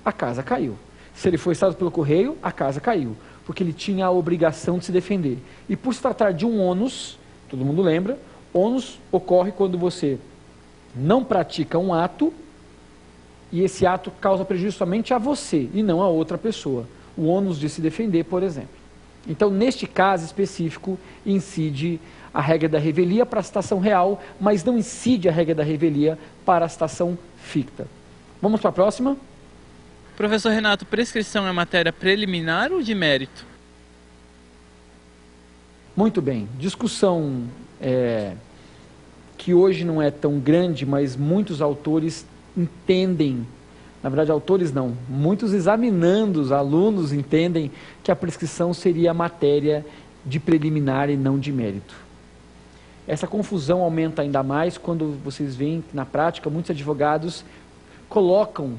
a casa caiu. Se ele foi estado pelo correio, a casa caiu, porque ele tinha a obrigação de se defender. E por se tratar de um ônus, todo mundo lembra, ônus ocorre quando você não pratica um ato e esse ato causa prejuízo somente a você e não a outra pessoa. O ônus de se defender, por exemplo. Então, neste caso específico, incide a regra da revelia para a citação real, mas não incide a regra da revelia para a citação ficta. Vamos para a próxima? Professor Renato, prescrição é matéria preliminar ou de mérito? Muito bem. Discussão que hoje não é tão grande, mas muitos autores entendem, na verdade autores não, muitos examinandos, alunos entendem que a prescrição seria matéria de preliminar e não de mérito. Essa confusão aumenta ainda mais quando vocês veem que na prática muitos advogados colocam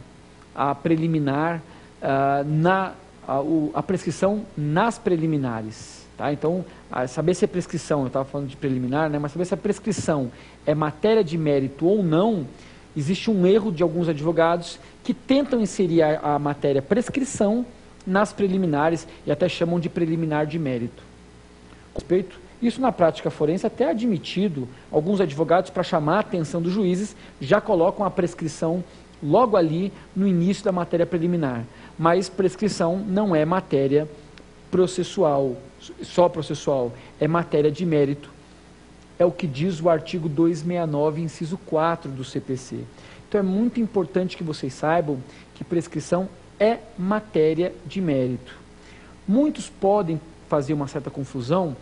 a preliminar, a prescrição nas preliminares. Tá? Então, saber se é prescrição, eu estava falando de preliminar, né? Mas saber se a prescrição é matéria de mérito ou não, existe um erro de alguns advogados que tentam inserir a matéria prescrição nas preliminares e até chamam de preliminar de mérito. Respeito? Isso na prática forense até é admitido. Alguns advogados, para chamar a atenção dos juízes, já colocam a prescrição logo ali no início da matéria preliminar. Mas prescrição não é matéria processual, só processual, é matéria de mérito. É o que diz o artigo 269, inciso 4 do CPC. Então é muito importante que vocês saibam que prescrição é matéria de mérito. Muitos podem fazer uma certa confusão,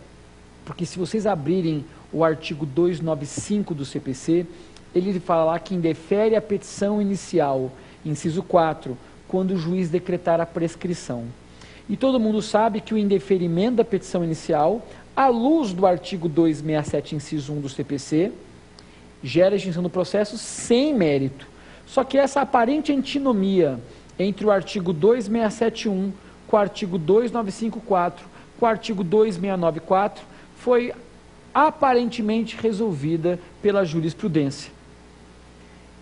porque se vocês abrirem o artigo 295 do CPC, ele fala lá que indefere a petição inicial, inciso 4, quando o juiz decretar a prescrição. E todo mundo sabe que o indeferimento da petição inicial, à luz do artigo 267, inciso 1 do CPC, gera extinção do processo sem mérito. Só que essa aparente antinomia entre o artigo 2671 com o artigo 2954, com o artigo 2694, foi aparentemente resolvida pela jurisprudência.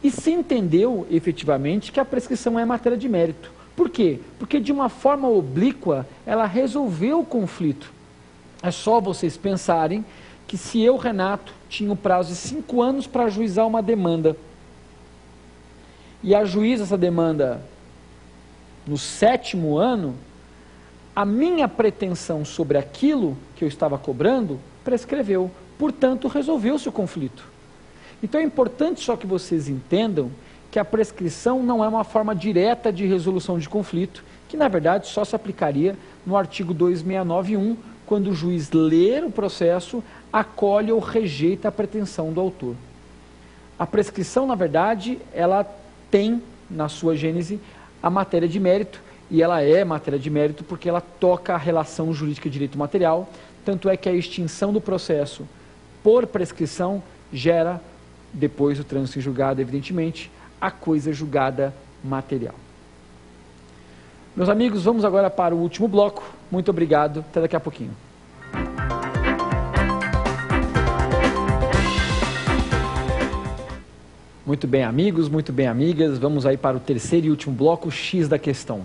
E se entendeu, efetivamente, que a prescrição é matéria de mérito. Por quê? Porque de uma forma oblíqua, ela resolveu o conflito. É só vocês pensarem que se eu, Renato, tinha o prazo de 5 anos para ajuizar uma demanda, e ajuiza essa demanda no 7º ano, a minha pretensão sobre aquilo que eu estava cobrando prescreveu. Portanto, resolveu-se o conflito. Então é importante só que vocês entendam que a prescrição não é uma forma direta de resolução de conflito, que na verdade só se aplicaria no artigo 2691, quando o juiz ler o processo, acolhe ou rejeita a pretensão do autor. A prescrição, na verdade, ela tem na sua gênese a matéria de mérito, e ela é matéria de mérito porque ela toca a relação jurídica de direito material, tanto é que a extinção do processo por prescrição gera, depois do trânsito em julgado, evidentemente, a coisa julgada material. Meus amigos, vamos agora para o último bloco. Muito obrigado, até daqui a pouquinho. Muito bem, amigos, muito bem, amigas, vamos aí para o terceiro e último bloco, X da questão.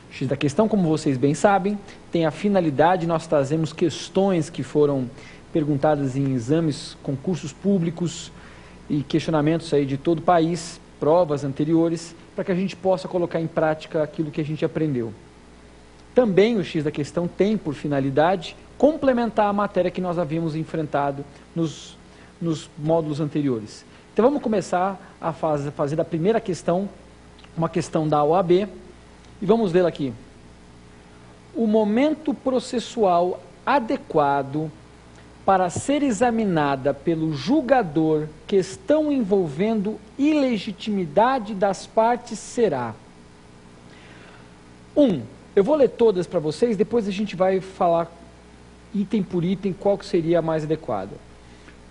X da questão, como vocês bem sabem, tem a finalidade, nós trazemos questões que foram perguntadas em exames, concursos públicos e questionamentos aí de todo o país, provas anteriores, para que a gente possa colocar em prática aquilo que a gente aprendeu. Também o X da questão tem por finalidade complementar a matéria que nós havíamos enfrentado nos módulos anteriores. Então vamos começar a fazer da primeira questão, uma questão da OAB, e vamos vê-la aqui. O momento processual adequado para ser examinada pelo julgador questão envolvendo ilegitimidade das partes será: 1. Eu vou ler todas para vocês, depois a gente vai falar item por item qual que seria a mais adequada.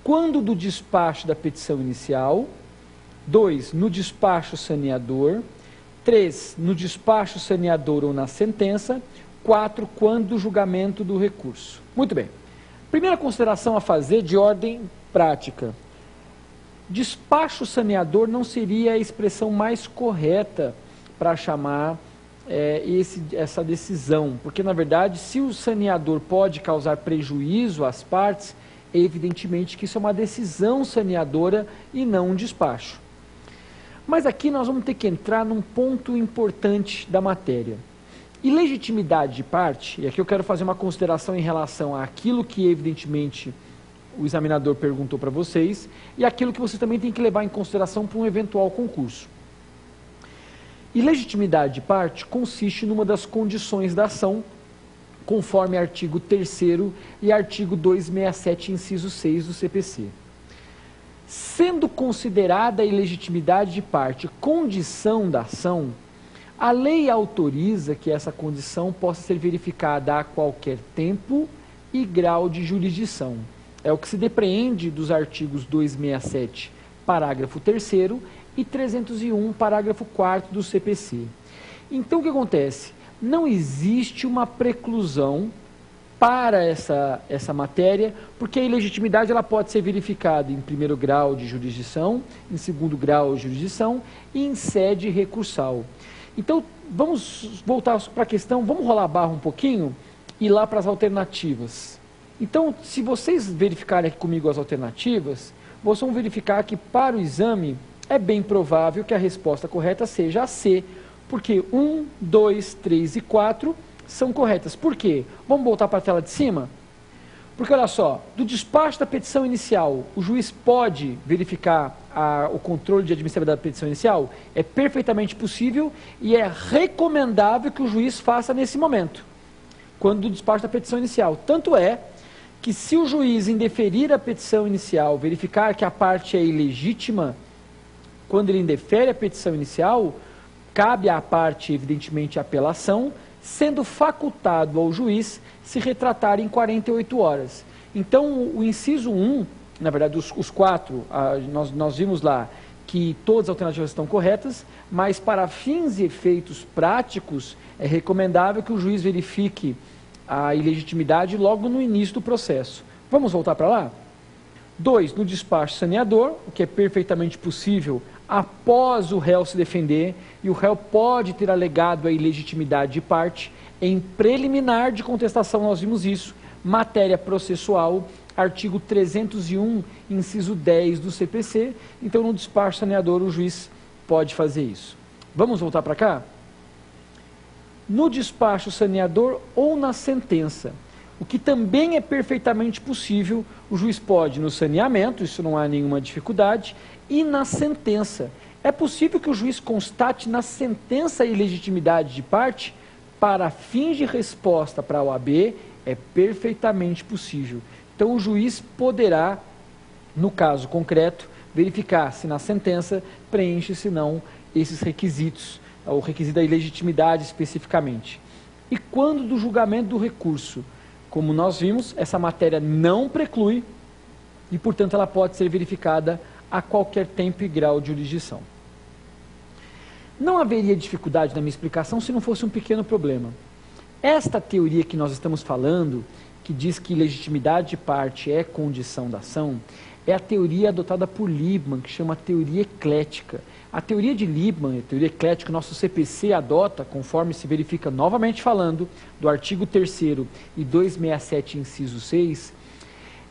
Quando do despacho da petição inicial. 2. No despacho saneador. 3. No despacho saneador ou na sentença. 4. Quando do julgamento do recurso. Muito bem. Primeira consideração a fazer de ordem prática. Despacho saneador não seria a expressão mais correta, para chamar essa decisão, porque na verdade, se o saneador pode causar prejuízo às partes, evidentemente que isso é uma decisão saneadora e não um despacho. Mas aqui nós vamos ter que entrar num ponto importante da matéria. Ilegitimidade de parte, e aqui eu quero fazer uma consideração em relação àquilo que evidentemente o examinador perguntou para vocês e aquilo que você também tem que levar em consideração para um eventual concurso. Ilegitimidade de parte consiste numa das condições da ação, conforme artigo 3º e artigo 267, inciso 6 do CPC. Sendo considerada a ilegitimidade de parte condição da ação, a lei autoriza que essa condição possa ser verificada a qualquer tempo e grau de jurisdição. É o que se depreende dos artigos 267, parágrafo 3º, e 301, parágrafo 4º do CPC. Então, o que acontece? Não existe uma preclusão para essa matéria, porque a ilegitimidade ela pode ser verificada em primeiro grau de jurisdição, em segundo grau de jurisdição e em sede recursal. Então, vamos voltar para a questão, vamos rolar a barra um pouquinho e ir lá para as alternativas. Então, se vocês verificarem aqui comigo as alternativas, vocês vão verificar que para o exame é bem provável que a resposta correta seja a C, porque 1, 2, 3 e 4 são corretas. Por quê? Vamos voltar para a tela de cima? Porque, olha só, do despacho da petição inicial, o juiz pode verificar o controle de admissibilidade da petição inicial? É perfeitamente possível e é recomendável que o juiz faça nesse momento, quando do despacho da petição inicial. Tanto é que se o juiz indeferir a petição inicial, verificar que a parte é ilegítima, quando ele indefere a petição inicial, cabe à parte, evidentemente, a apelação, sendo facultado ao juiz se retratar em 48 horas. Então, o inciso 1, na verdade, os 4, nós vimos lá que todas as alternativas estão corretas, mas para fins e efeitos práticos, é recomendável que o juiz verifique a ilegitimidade logo no início do processo. Vamos voltar para lá? 2, no despacho saneador, o que é perfeitamente possível após o réu se defender, e o réu pode ter alegado a ilegitimidade de parte em preliminar de contestação, nós vimos isso, matéria processual, artigo 301, inciso 10 do CPC, então no despacho saneador o juiz pode fazer isso. Vamos voltar para cá? No despacho saneador ou na sentença, o que também é perfeitamente possível, o juiz pode no saneamento, isso não há nenhuma dificuldade, e na sentença. É possível que o juiz constate na sentença a ilegitimidade de parte para fins de resposta para a OAB, é perfeitamente possível. Então o juiz poderá, no caso concreto, verificar se na sentença preenche, se não, esses requisitos, o requisito da ilegitimidade especificamente. E quando do julgamento do recurso? Como nós vimos, essa matéria não preclui e, portanto, ela pode ser verificada a qualquer tempo e grau de jurisdição. Não haveria dificuldade na minha explicação se não fosse um pequeno problema. Esta teoria que nós estamos falando, que diz que legitimidade de parte é condição da ação, é a teoria adotada por Liebman, que chama teoria eclética. A teoria de Liebman, a teoria eclética, nosso CPC adota, conforme se verifica novamente falando, do artigo 3º e 267, inciso 6,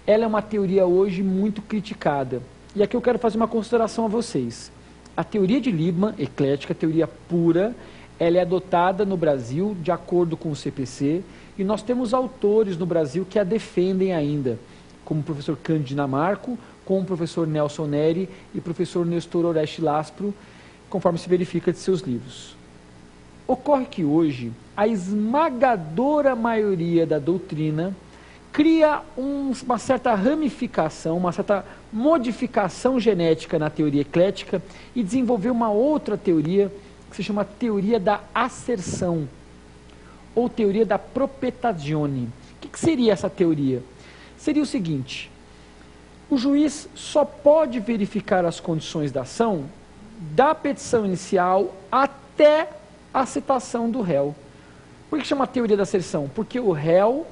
ela é uma teoria hoje muito criticada. E aqui eu quero fazer uma consideração a vocês. A teoria de Liebman, eclética, teoria pura, ela é adotada no Brasil de acordo com o CPC, e nós temos autores no Brasil que a defendem ainda, como o professor Cândido Dinamarco, com o professor Nelson Neri e o professor Nestor Oreste Laspro, conforme se verifica de seus livros. Ocorre que hoje, a esmagadora maioria da doutrina cria uma certa ramificação, uma certa modificação genética na teoria eclética e desenvolveu uma outra teoria que se chama teoria da asserção, ou teoria da propetazione. O que seria essa teoria? Seria o seguinte: o juiz só pode verificar as condições da ação da petição inicial até a citação do réu. Por que chama teoria da asserção? Porque o réu,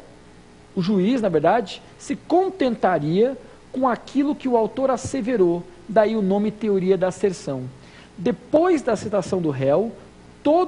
o juiz, na verdade, se contentaria com aquilo que o autor asseverou, daí o nome teoria da asserção. Depois da citação do réu, todo